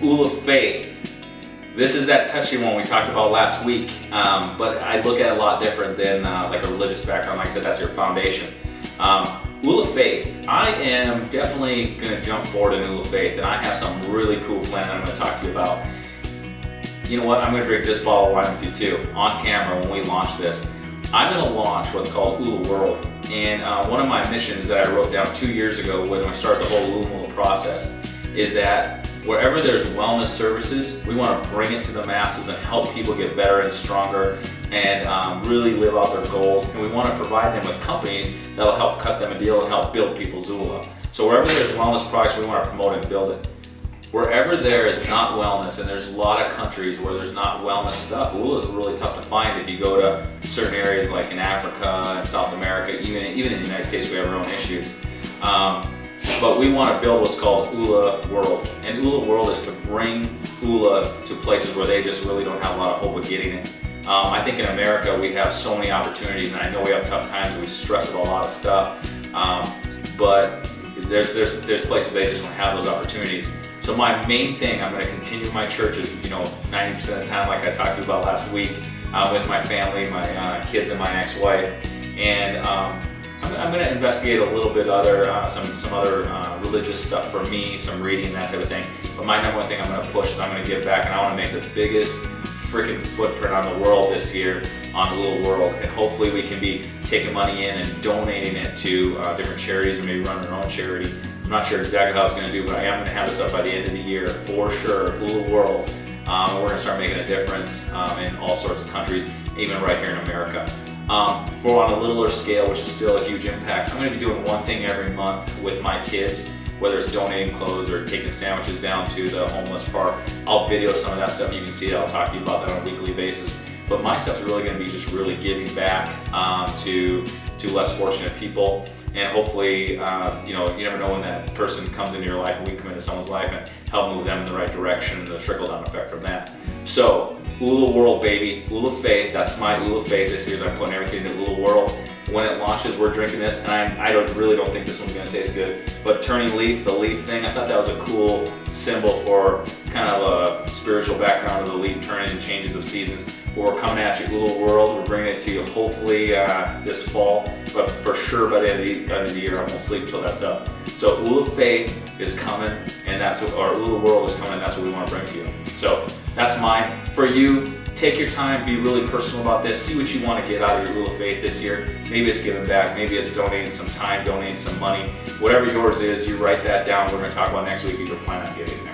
Ool of Faith. This is that touchy one we talked about last week, but I look at it a lot different than like a religious background. Like I said, that's your foundation. Ool of Faith. I am definitely going to jump forward in Ool of Faith, and I have some really cool plans I'm going to talk to you about. You know what? I'm going to drink this bottle of wine with you too, on camera when we launch this. I'm going to launch what's called Ool World, and one of my missions that I wrote down 2 years ago when I started the whole Ool process is that wherever there's wellness services, we want to bring it to the masses and help people get better and stronger and really live out their goals. And we want to provide them with companies that'll help cut them a deal and help build people's Ool up. So wherever there's wellness products, we want to promote and build it. Wherever there is not wellness, and there's a lot of countries where there's not wellness stuff, Ool is really tough to find if you go to certain areas like in Africa and South America, even in the United States we have our own issues. But we want to build what's called Oola World. And Oola World is to bring Oola to places where they just really don't have a lot of hope of getting it. I think in America we have so many opportunities, and I know we have tough times and we stress about a lot of stuff, but there's places they just don't have those opportunities. So my main thing, I'm going to continue my churches, 90% of the time, like I talked to you about last week, with my family, my kids and my ex-wife, and I'm going to investigate a little bit other, some other religious stuff for me, some reading, that type of thing. But my number one thing I'm going to push is I'm going to give back, and I want to make the biggest freaking footprint on the world this year on Ool World. And hopefully we can be taking money in and donating it to different charities, or maybe running our own charity. I'm not sure exactly how it's going to do, but I am going to have this up by the end of the year for sure, Ool World. We're going to start making a difference in all sorts of countries, even right here in America. For on a littler scale, which is still a huge impact, I'm going to be doing one thing every month with my kids, whether it's donating clothes or taking sandwiches down to the homeless park. I'll video some of that stuff, you can see it, I'll talk to you about that on a weekly basis. But my stuff's really going to be just really giving back to less fortunate people. And hopefully, you never know when that person comes into your life, and we come into someone's life and help move them in the right direction, and the trickle-down effect from that. So, Ool World, baby, Ool of Faith. That's my Ool of Faith this year. I'm putting everything into Ool World. When it launches, we're drinking this, and I really don't think this one's going to taste good. But turning leaf, the leaf thing, I thought that was a cool symbol for kind of a spiritual background of the leaf turning and changes of seasons. We're coming at you, Ool World. We're bringing it to you hopefully this fall, but for sure by the end of the year I won't sleep until that's up. So Ool of Faith is coming, and or Ool World is coming, and that's what we want to bring to you. So that's mine. For you, take your time, be really personal about this, see what you want to get out of your Ool of Faith this year. Maybe it's giving back, maybe it's donating some time, donating some money. Whatever yours is, you write that down. We're going to talk about next week if you're planning on getting there.